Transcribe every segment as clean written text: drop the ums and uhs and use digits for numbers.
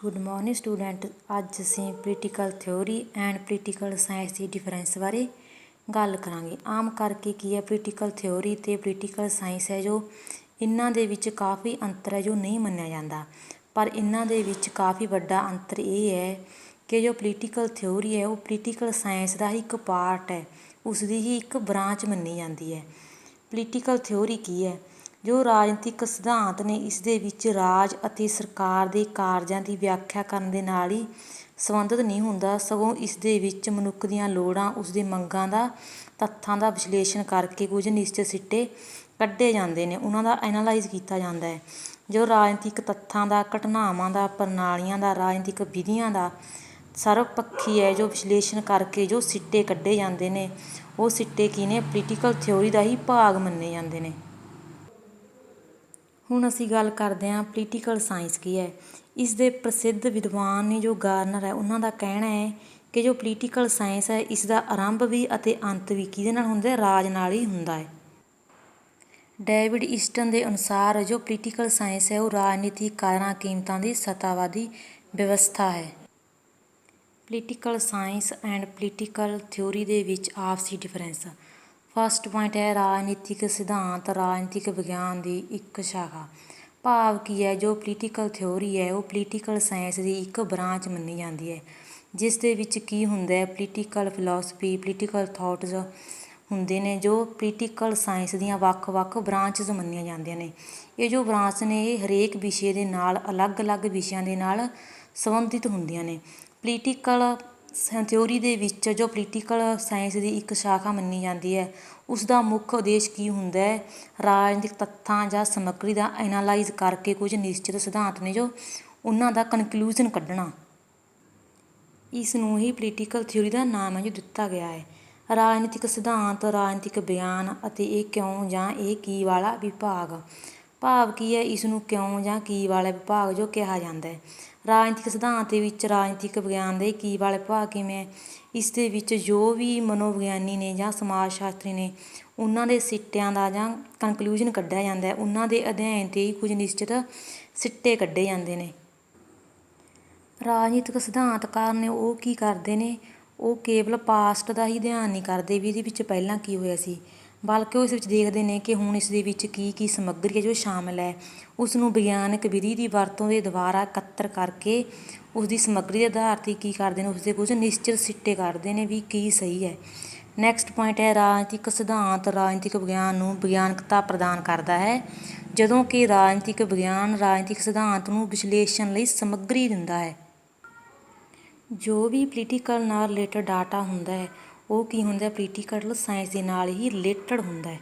Good morning student. ਅੱਜ ਅਸੀਂ political theory and political science the difference ਬਾਰੇ ਗੱਲ ਕਰਾਂਗੇ। ਆਮ ਕਰਕੇ ਕੀ ਹੈ, ਪੋਲੀਟੀਕਲ ਥਿਊਰੀ ਅਤੇ ਪੋਲੀਟੀਕਲ ਸਾਇੰਸ ਹੈ ਜੋ ਇਹਨਾਂ ਦੇ ਵਿੱਚ ਕਾਫੀ ਅੰਤਰ ਹੈ ਜੋ ਨਹੀਂ ਮੰਨਿਆ ਜਾਂਦਾ, ਪਰ ਇਹਨਾਂ ਦੇ ਵਿੱਚ ਕਾਫੀ ਵੱਡਾ ਅੰਤਰ ਇਹ ਹੈ ਕਿ ਜੋ ਪੋਲੀਟੀਕਲ ਥਿਊਰੀ ਹੈ ਉਹ ਪੋਲੀਟੀਕਲ ਸਾਇੰਸ ਦਾ ਹੀ ਇੱਕ ਪਾਰਟ ਹੈ, ਉਸ ਦੀ ਹੀ ਇੱਕ ਬ੍ਰਾਂਚ ਮੰਨੀ ਜਾਂਦੀ ਹੈ। ਪੋਲੀਟੀਕਲ ਥਿਊਰੀ ਕੀ ਹੈ? ਜੋ ਰਾਜਨੀਤਿਕ ਸਿਧਾਂਤ ਨੇ, ਇਸ ਦੇ ਵਿੱਚ ਰਾਜ ਅਤੇ ਸਰਕਾਰ ਦੇ ਕਾਰਜਾਂ ਦੀ ਵਿਆਖਿਆ ਕਰਨ ਦੇ ਨਾਲ ਹੀ ਸੰਬੰਧਿਤ ਨਹੀਂ ਹੁੰਦਾ, ਸਗੋਂ ਇਸ ਦੇ ਵਿੱਚ ਮਨੁੱਖ ਦੀਆਂ ਲੋੜਾਂ, ਉਸਦੀ ਮੰਗਾਂ ਦਾ, ਤੱਥਾਂ ਦਾ ਵਿਸ਼ਲੇਸ਼ਣ ਕਰਕੇ ਕੁਝ ਨਿਸ਼ਚਿਤ ਸਿੱਟੇ ਕੱਢੇ ਜਾਂਦੇ ਨੇ, ਉਹਨਾਂ ਦਾ ਐਨਾਲਾਈਜ਼ ਕੀਤਾ ਜਾਂਦਾ ਹੈ। ਜੋ ਰਾਜਨੀਤਿਕ ਤੱਥਾਂ ਦਾ, ਘਟਨਾਵਾਂ ਦਾ, ਪ੍ਰਣਾਲੀਆਂ ਦਾ, ਰਾਜਨੀਤਿਕ ਵਿਧੀਆਂ ਦਾ ਸਰਵਪੱਖੀ ਹੈ ਜੋ ਵਿਸ਼ਲੇਸ਼ਣ ਕਰਕੇ ਜੋ ਸਿੱਟੇ ਕੱਢੇ ਜਾਂਦੇ ਨੇ, ਉਹ ਸਿੱਟੇ ਕੀ ਨੇ? ਪੋਲੀਟੀਕਲ ਥਿਊਰੀ ਦਾ ਹੀ ਭਾਗ ਮੰਨੇ ਜਾਂਦੇ ਨੇ। ਹੁਣ ਅਸੀਂ ਗੱਲ ਕਰਦੇ ਹਾਂ ਪੋਲੀਟੀਕਲ ਸਾਇੰਸ ਕੀ ਹੈ। ਇਸ ਦੇ ਪ੍ਰਸਿੱਧ ਵਿਦਵਾਨ ਨੇ ਜੋ ਗਾਰਨਰ ਹੈ, ਉਹਨਾਂ ਦਾ ਕਹਿਣਾ ਹੈ ਕਿ ਜੋ ਪੋਲੀਟੀਕਲ ਸਾਇੰਸ ਹੈ ਇਸ ਦਾ ਆਰੰਭ ਵੀ ਅਤੇ ਅੰਤ ਵੀ ਕਿਹਦੇ ਨਾਲ ਹੁੰਦਾ? ਰਾਜ ਨਾਲ ਹੀ ਹੁੰਦਾ ਹੈ। ਡੇਵਿਡ ਈਸਟਨ ਦੇ ਅਨੁਸਾਰ ਜੋ ਪੋਲੀਟੀਕਲ ਸਾਇੰਸ ਹੈ ਉਹ ਰਾਜਨੀਤਿਕ ਕਦਰਾਂ ਕੀਮਤਾਂ ਦੀ ਸੱਤਾਵਾਦੀ ਵਿਵਸਥਾ ਹੈ। Political science and political theory ਦੇ ਵਿੱਚ ਆਪਸੀ ਡਿਫਰੈਂਸ। ਫਸਟ ਪੁਆਇੰਟ ਹੈ ਰਾਜਨੀਤਿਕ ਸਿਧਾਂਤ ਰਾਜਨੀਤਿਕ ਵਿਗਿਆਨ ਦੀ ਇੱਕ ਸ਼ਾਖਾ। ਭਾਵ ਕੀ ਹੈ? ਜੋ ਪੋਲੀਟੀਕਲ ਥਿਊਰੀ ਹੈ ਉਹ ਪੋਲੀਟੀਕਲ ਸਾਇੰਸ ਦੀ ਇੱਕ ਬ੍ਰਾਂਚ ਮੰਨੀ ਜਾਂਦੀ ਹੈ, ਜਿਸ ਦੇ ਵਿੱਚ ਕੀ ਹੁੰਦਾ ਹੈ? ਪੋਲੀਟੀਕਲ ਫਿਲਾਸਫੀ, ਪੋਲੀਟੀਕਲ ਥਾਟਸ ਹੁੰਦੇ ਨੇ, ਜੋ ਪੋਲੀਟੀਕਲ ਸਾਇੰਸ ਦੀਆਂ ਵੱਖ-ਵੱਖ ਬ੍ਰਾਂਚਸ ਮੰਨੀਆਂ ਜਾਂਦੀਆਂ ਨੇ। ਇਹ ਜੋ ਬ੍ਰਾਂਚ ਨੇ ਇਹ ਹਰੇਕ ਵਿਸ਼ੇ ਦੇ ਨਾਲ ਅਲੱਗ-ਅਲੱਗ ਵਿਸ਼ਿਆਂ ਦੇ ਨਾਲ ਸੰਬੰਧਿਤ ਹੁੰਦੀਆਂ ਨੇ। ਪੋਲੀਟੀਕਲ ਥਿਊਰੀ ਦੇ ਵਿੱਚ ਜੋ ਪੋਲੀਟੀਕਲ ਸਾਇੰਸ ਦੀ ਇੱਕ ਸ਼ਾਖਾ ਮੰਨੀ ਜਾਂਦੀ ਹੈ, ਉਸ ਦਾ ਮੁੱਖ ਉਦੇਸ਼ ਕੀ ਹੁੰਦਾ ਹੈ? ਰਾਜਨੀਤਿਕ ਤੱਥਾਂ ਜਾਂ ਸਮੱਗਰੀ ਦਾ ਐਨਾਲਾਈਜ਼ ਕਰਕੇ ਕੁਝ ਨਿਸ਼ਚਿਤ ਸਿਧਾਂਤ ਨੇ ਜੋ ਉਹਨਾਂ ਦਾ ਕਨਕਲੂਜਨ ਕੱਢਣਾ। ਇਸ ਨੂੰ ਹੀ ਪੋਲੀਟੀਕਲ ਥਿਊਰੀ ਦਾ ਨਾਮ ਹੈ ਜੋ ਦਿੱਤਾ ਗਿਆ ਹੈ। ਰਾਜਨੀਤਿਕ ਸਿਧਾਂਤ ਰਾਜਨੀਤਿਕ ਬਿਆਨ ਅਤੇ ਇਹ ਕਿਉਂ ਜਾਂ ਇਹ ਕੀ ਵਾਲਾ ਵਿਭਾਗ। ਭਾਵ ਕੀ ਹੈ? ਇਸ ਨੂੰ ਕਿਉਂ ਜਾਂ ਕੀ ਵਾਲਾ ਵਿਭਾਗ ਜੋ ਕਿਹਾ ਜਾਂਦਾ ਹੈ। ਰਾਜਨੀਤਿਕ ਸਿਧਾਂਤ ਦੇ ਵਿੱਚ ਰਾਜਨੀਤਿਕ ਵਿਗਿਆਨ ਦੇ ਕੀ ਵਾਲੇ ਵਿਭਾਗ ਕਿਵੇਂ ਹੈ? ਇਸ ਦੇ ਵਿੱਚ ਜੋ ਵੀ ਮਨੋਵਿਗਿਆਨੀ ਨੇ ਜਾਂ ਸਮਾਜ ਸ਼ਾਸਤਰੀ ਨੇ, ਉਹਨਾਂ ਦੇ ਸਿੱਟਿਆਂ ਦਾ ਜਾਂ ਕਨਕਲੂਜਨ ਕੱਢਿਆ ਜਾਂਦਾ ਹੈ, ਉਹਨਾਂ ਦੇ ਅਧਿਐਨ 'ਤੇ ਹੀ ਕੁਝ ਨਿਸ਼ਚਿਤ ਸਿੱਟੇ ਕੱਢੇ ਜਾਂਦੇ ਨੇ। ਰਾਜਨੀਤਿਕ ਸਿਧਾਂਤਕਾਰ ਨੇ ਉਹ ਕੀ ਕਰਦੇ ਨੇ? ਉਹ ਕੇਵਲ ਪਾਸਟ ਦਾ ਹੀ ਅਧਿਐਨ ਨਹੀਂ ਕਰਦੇ ਵੀ ਇਹਦੇ ਵਿੱਚ ਪਹਿਲਾਂ ਕੀ ਹੋਇਆ ਸੀ, ਬਲਕਿ ਉਹ ਇਸ ਵਿੱਚ ਦੇਖਦੇ ਨੇ ਕਿ ਹੁਣ ਇਸ ਦੇ ਵਿੱਚ ਕੀ ਕੀ ਸਮੱਗਰੀ ਹੈ ਜੋ ਸ਼ਾਮਿਲ ਹੈ, ਉਸ ਨੂੰ ਵਿਗਿਆਨਕ ਵਿਧੀ ਦੀ ਵਰਤੋਂ ਦੇ ਦੁਆਰਾ ਇਕੱਤਰ ਕਰਕੇ ਉਸ ਦੀ ਸਮੱਗਰੀ ਦੇ ਆਧਾਰ 'ਤੇ ਕੀ ਕਰਦੇ ਨੇ? ਉਸ ਦੇ ਕੁਝ ਨਿਸ਼ਚਿਤ ਸਿੱਟੇ ਕੱਢਦੇ ਨੇ ਵੀ ਕੀ ਸਹੀ ਹੈ। ਨੈਕਸਟ ਪੁਆਇੰਟ ਹੈ ਰਾਜਨੀਤਿਕ ਸਿਧਾਂਤ ਰਾਜਨੀਤਿਕ ਵਿਗਿਆਨ ਨੂੰ ਵਿਗਿਆਨਕਤਾ ਪ੍ਰਦਾਨ ਕਰਦਾ ਹੈ, ਜਦੋਂ ਕਿ ਰਾਜਨੀਤਿਕ ਵਿਗਿਆਨ ਰਾਜਨੀਤਿਕ ਸਿਧਾਂਤ ਨੂੰ ਵਿਸ਼ਲੇਸ਼ਣ ਲਈ ਸਮੱਗਰੀ ਦਿੰਦਾ ਹੈ। ਜੋ ਵੀ ਪੋਲੀਟੀਕਲ ਨਾਲ ਰਿਲੇਟਡ ਡਾਟਾ ਹੁੰਦਾ ਹੈ ਉਹ ਕੀ ਹੁੰਦਾ? ਪੋਲੀਟੀਕਲ ਸਾਇੰਸ ਦੇ ਨਾਲ ਹੀ ਰਿਲੇਟਡ ਹੁੰਦਾ ਹੈ।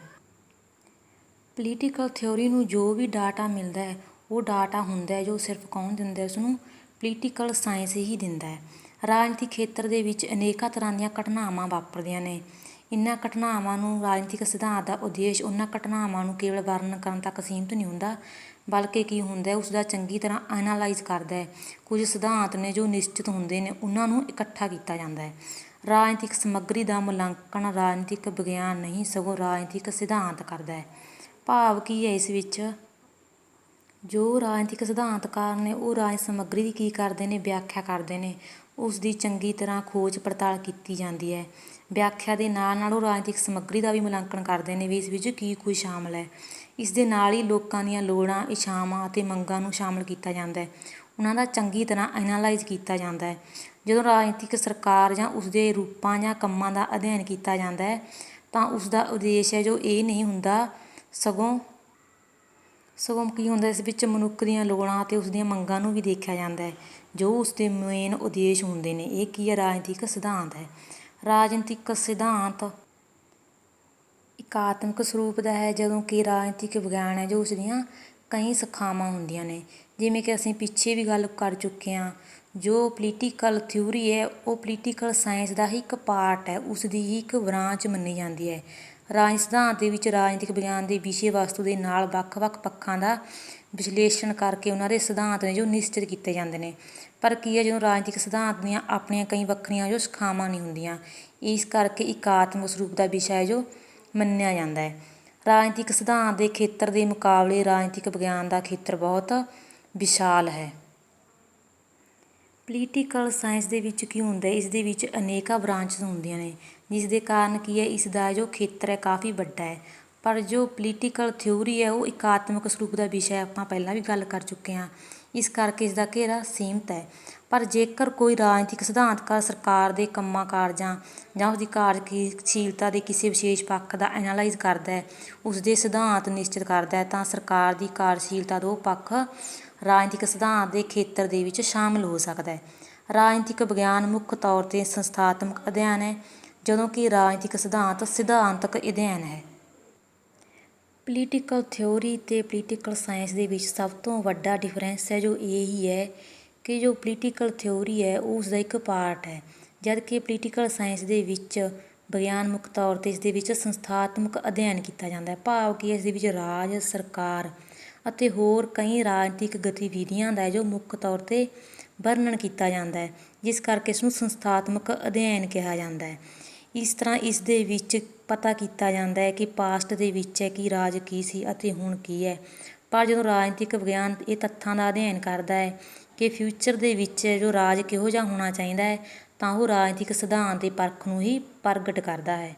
ਪੋਲੀਟੀਕਲ ਥਿਊਰੀ ਨੂੰ ਜੋ ਵੀ ਡਾਟਾ ਮਿਲਦਾ ਹੈ ਉਹ ਡਾਟਾ ਹੁੰਦਾ ਹੈ ਜੋ ਸਿਰਫ ਕੌਣ ਦਿੰਦਾ? ਉਸਨੂੰ ਪੋਲੀਟੀਕਲ ਸਾਇੰਸ ਹੀ ਦਿੰਦਾ ਹੈ। ਰਾਜਨੀਤਿਕ ਖੇਤਰ ਦੇ ਵਿੱਚ ਅਨੇਕਾਂ ਤਰ੍ਹਾਂ ਦੀਆਂ ਘਟਨਾਵਾਂ ਵਾਪਰਦੀਆਂ ਨੇ। ਇਹਨਾਂ ਘਟਨਾਵਾਂ ਨੂੰ ਰਾਜਨੀਤਿਕ ਸਿਧਾਂਤ ਦਾ ਉਦੇਸ਼ ਉਹਨਾਂ ਘਟਨਾਵਾਂ ਨੂੰ ਕੇਵਲ ਵਰਣਨ ਕਰਨ ਤੱਕ ਸੀਮਿਤ ਨਹੀਂ ਹੁੰਦਾ, ਬਲਕਿ ਕੀ ਹੁੰਦਾ ਉਸ ਦਾ ਚੰਗੀ ਤਰ੍ਹਾਂ ਐਨਾਲਾਈਜ਼ ਕਰਦਾ ਹੈ। ਕੁਝ ਸਿਧਾਂਤ ਨੇ ਜੋ ਨਿਸ਼ਚਿਤ ਹੁੰਦੇ ਨੇ, ਉਹਨਾਂ ਨੂੰ ਇਕੱਠਾ ਕੀਤਾ ਜਾਂਦਾ ਹੈ। ਰਾਜਨੀਤਿਕ ਸਮੱਗਰੀ ਦਾ ਮੁਲਾਂਕਣ ਰਾਜਨੀਤਿਕ ਵਿਗਿਆਨ ਨਹੀਂ ਸਗੋਂ ਰਾਜਨੀਤਿਕ ਸਿਧਾਂਤ ਕਰਦਾ ਹੈ। ਭਾਵ ਕੀ ਹੈ? ਇਸ ਵਿੱਚ ਜੋ ਰਾਜਨੀਤਿਕ ਸਿਧਾਂਤਕਾਰ ਨੇ ਉਹ ਰਾਜਨੀਤਿਕ ਸਮੱਗਰੀ ਦੀ ਕੀ ਕਰਦੇ ਨੇ? ਵਿਆਖਿਆ ਕਰਦੇ ਨੇ। ਉਸ ਦੀ ਚੰਗੀ ਤਰ੍ਹਾਂ ਖੋਜ ਪੜਤਾਲ ਕੀਤੀ ਜਾਂਦੀ ਹੈ। ਵਿਆਖਿਆ ਦੇ ਨਾਲ ਨਾਲ ਉਹ ਰਾਜਨੀਤਿਕ ਸਮੱਗਰੀ ਦਾ ਵੀ ਮੁਲਾਂਕਣ ਕਰਦੇ ਨੇ ਵੀ ਇਸ ਵਿੱਚ ਕੀ ਕੁਝ ਸ਼ਾਮਿਲ ਹੈ। ਇਸ ਦੇ ਨਾਲ ਹੀ ਲੋਕਾਂ ਦੀਆਂ ਲੋੜਾਂ, ਇੱਛਾਵਾਂ ਅਤੇ ਮੰਗਾਂ ਨੂੰ ਸ਼ਾਮਿਲ ਕੀਤਾ ਜਾਂਦਾ ਹੈ। ਉਹਨਾਂ ਦਾ ਚੰਗੀ ਤਰ੍ਹਾਂ ਐਨਾਲਾਈਜ਼ ਕੀਤਾ ਜਾਂਦਾ ਹੈ। ਜਦੋਂ ਰਾਜਨੀਤਿਕ ਸਰਕਾਰ ਜਾਂ ਉਸਦੇ ਰੂਪਾਂ ਜਾਂ ਕੰਮਾਂ ਦਾ ਅਧਿਐਨ ਕੀਤਾ ਜਾਂਦਾ ਹੈ ਤਾਂ ਉਸ ਦਾ ਉਦੇਸ਼ ਹੈ ਜੋ ਇਹ ਨਹੀਂ ਹੁੰਦਾ, ਸਗੋਂ ਕੀ ਹੁੰਦਾ? ਇਸ ਵਿੱਚ ਮਨੁੱਖ ਦੀਆਂ ਲੋੜਾਂ ਅਤੇ ਉਸਦੀਆਂ ਮੰਗਾਂ ਨੂੰ ਵੀ ਦੇਖਿਆ ਜਾਂਦਾ ਹੈ, ਜੋ ਉਸਦੇ ਮੇਨ ਉਦੇਸ਼ ਹੁੰਦੇ ਨੇ। ਇਹ ਕੀ ਹੈ? ਰਾਜਨੀਤਿਕ ਸਿਧਾਂਤ ਹੈ। ਰਾਜਨੀਤਿਕ ਸਿਧਾਂਤ ਇਕਾਤਮਕ ਸਰੂਪ ਦਾ ਹੈ, ਜਦੋਂ ਕਿ ਰਾਜਨੀਤਿਕ ਵਿਗਿਆਨ ਹੈ ਜੋ ਉਸ ਦੀਆਂ ਕਈ ਸ਼ਾਖਾਵਾਂ ਹੁੰਦੀਆਂ ਨੇ। ਜਿਵੇਂ ਕਿ ਅਸੀਂ ਪਿੱਛੇ ਵੀ ਗੱਲ ਕਰ ਚੁੱਕੇ ਹਾਂ, ਜੋ ਪੋਲੀਟੀਕਲ ਥਿਊਰੀ ਹੈ ਉਹ ਪੋਲੀਟੀਕਲ ਸਾਇੰਸ ਦਾ ਹੀ ਇੱਕ ਪਾਰਟ ਹੈ, ਉਸ ਦੀ ਹੀ ਇੱਕ ਬ੍ਰਾਂਚ ਮੰਨੀ ਜਾਂਦੀ ਹੈ। ਰਾਜਨੀਤਿਕ ਸਿਧਾਂਤ ਦੇ ਵਿੱਚ ਰਾਜਨੀਤਿਕ ਵਿਗਿਆਨ ਦੇ ਵਿਸ਼ੇ ਵਸਤੂ ਦੇ ਨਾਲ ਵੱਖ-ਵੱਖ ਪੱਖਾਂ ਦਾ ਵਿਸ਼ਲੇਸ਼ਣ ਕਰਕੇ ਉਹਨਾਂ ਦੇ ਸਿਧਾਂਤ ਨੇ ਜੋ ਨਿਸ਼ਚਿਤ ਕੀਤੇ ਜਾਂਦੇ ਨੇ। ਪਰ ਕੀ ਹੈ, ਜਦੋਂ ਰਾਜਨੀਤਿਕ ਸਿਧਾਂਤ ਦੀਆਂ ਆਪਣੀਆਂ ਕਈ ਵੱਖਰੀਆਂ ਜੋ ਸ਼ਾਖਾਵਾਂ ਨਹੀਂ ਹੁੰਦੀਆਂ, ਇਸ ਕਰਕੇ ਇਕਾਤਮਕ ਸਰੂਪ ਦਾ ਵਿਸ਼ਾ ਹੈ ਜੋ ਮੰਨਿਆ ਜਾਂਦਾ ਹੈ। ਰਾਜਨੀਤਿਕ ਸਿਧਾਂਤ ਦੇ ਖੇਤਰ ਦੇ ਮੁਕਾਬਲੇ ਰਾਜਨੀਤਿਕ ਵਿਗਿਆਨ ਦਾ ਖੇਤਰ ਬਹੁਤ ਵਿਸ਼ਾਲ ਹੈ। ਪੋਲੀਟੀਕਲ ਸਾਇੰਸ ਦੇ ਵਿੱਚ ਕੀ ਹੁੰਦਾ ਹੈ, ਇਸ ਦੇ ਵਿੱਚ ਅਨੇਕਾਂ ਬ੍ਰਾਂਚਸ ਹੁੰਦੀਆਂ ਨੇ, ਜਿਸ ਦੇ ਕਾਰਨ ਕੀ ਹੈ, ਇਸ ਦਾ ਜੋ ਖੇਤਰ ਹੈ ਕਾਫੀ ਵੱਡਾ ਹੈ। ਪਰ ਜੋ ਪੋਲੀਟੀਕਲ ਥਿਊਰੀ ਹੈ ਉਹ ਇਕਾਤਮਕ ਸਰੂਪ ਦਾ ਵਿਸ਼ਾ ਹੈ, ਆਪਾਂ ਪਹਿਲਾਂ ਵੀ ਗੱਲ ਕਰ ਚੁੱਕੇ ਹਾਂ, ਇਸ ਕਰਕੇ ਇਸ ਦਾ ਘੇਰਾ ਸੀਮਿਤ ਹੈ। ਪਰ ਜੇਕਰ ਕੋਈ ਰਾਜਨੀਤਿਕ ਸਿਧਾਂਤਕਾਰ ਸਰਕਾਰ ਦੇ ਕੰਮਾਂ ਕਾਰਜਾਂ ਜਾਂ ਉਸਦੀ ਕਾਰਜਸ਼ੀਲਤਾ ਦੇ ਕਿਸੇ ਵਿਸ਼ੇਸ਼ ਪੱਖ ਦਾ ਐਨਾਲਾਈਜ਼ ਕਰਦਾ ਹੈ, ਉਸਦੇ ਸਿਧਾਂਤ ਨਿਸ਼ਚਿਤ ਕਰਦਾ ਹੈ, ਤਾਂ ਸਰਕਾਰ ਦੀ ਕਾਰਜਸ਼ੀਲਤਾ ਦਾ ਉਹ ਪੱਖ ਰਾਜਨੀਤਿਕ ਸਿਧਾਂਤ ਦੇ ਖੇਤਰ ਦੇ ਵਿੱਚ ਸ਼ਾਮਿਲ ਹੋ ਸਕਦਾ ਹੈ। ਰਾਜਨੀਤਿਕ ਵਿਗਿਆਨ ਮੁੱਖ ਤੌਰ 'ਤੇ ਸੰਸਥਾਤਮਕ ਅਧਿਐਨ ਹੈ, ਜਦੋਂ ਕਿ ਰਾਜਨੀਤਿਕ ਸਿਧਾਂਤ ਸਿਧਾਂਤਕ ਅਧਿਐਨ ਹੈ। ਪੋਲੀਟੀਕਲ ਥਿਊਰੀ ਅਤੇ ਪੋਲੀਟੀਕਲ ਸਾਇੰਸ ਦੇ ਵਿੱਚ ਸਭ ਤੋਂ ਵੱਡਾ ਡਿਫਰੈਂਸ ਹੈ ਜੋ ਇਹ ਹੀ ਹੈ ਕਿ ਜੋ ਪੋਲੀਟੀਕਲ ਥਿਊਰੀ ਹੈ ਉਹ ਉਸਦਾ ਇੱਕ ਪਾਰਟ ਹੈ, ਜਦ ਕਿ ਪੋਲੀਟੀਕਲ ਸਾਇੰਸ ਦੇ ਵਿੱਚ ਵਿਗਿਆਨ ਮੁੱਖ ਤੌਰ 'ਤੇ ਇਸ ਦੇ ਵਿੱਚ ਸੰਸਥਾਤਮਕ ਅਧਿਐਨ ਕੀਤਾ ਜਾਂਦਾ ਹੈ। ਭਾਵ ਕਿ ਇਸ ਦੇ ਵਿੱਚ ਰਾਜ, ਸਰਕਾਰ ਅਤੇ ਹੋਰ ਕਈ ਰਾਜਨੀਤਿਕ ਗਤੀਵਿਧੀਆਂ ਦਾ ਜੋ ਮੁੱਖ ਤੌਰ 'ਤੇ ਵਰਣਨ ਕੀਤਾ ਜਾਂਦਾ ਹੈ, ਜਿਸ ਕਰਕੇ ਇਸ ਨੂੰ ਸੰਸਥਾਤਮਕ ਅਧਿਐਨ ਕਿਹਾ ਜਾਂਦਾ ਹੈ। ਇਸ ਤਰ੍ਹਾਂ ਇਸ ਦੇ ਵਿੱਚ ਪਤਾ ਕੀਤਾ ਜਾਂਦਾ ਹੈ ਕਿ ਪਾਸਟ ਦੇ ਵਿੱਚ ਹੈ ਕਿ ਰਾਜ ਕੀ ਸੀ ਅਤੇ ਹੁਣ ਕੀ ਹੈ। ਪਰ ਜਦੋਂ ਰਾਜਨੀਤਿਕ ਵਿਗਿਆਨ ਇਹ ਤੱਥਾਂ ਦਾ ਅਧਿਐਨ ਕਰਦਾ ਹੈ ਕਿ ਫਿਊਚਰ ਦੇ ਵਿੱਚ ਜੋ ਰਾਜ ਕਿਹੋ ਜਿਹਾ ਹੋਣਾ ਚਾਹੀਦਾ ਹੈ, ਤਾਂ ਉਹ ਰਾਜਨੀਤਿਕ ਸਿਧਾਂਤ ਦੇ ਪਰਖ ਨੂੰ ਹੀ ਪ੍ਰਗਟ ਕਰਦਾ ਹੈ।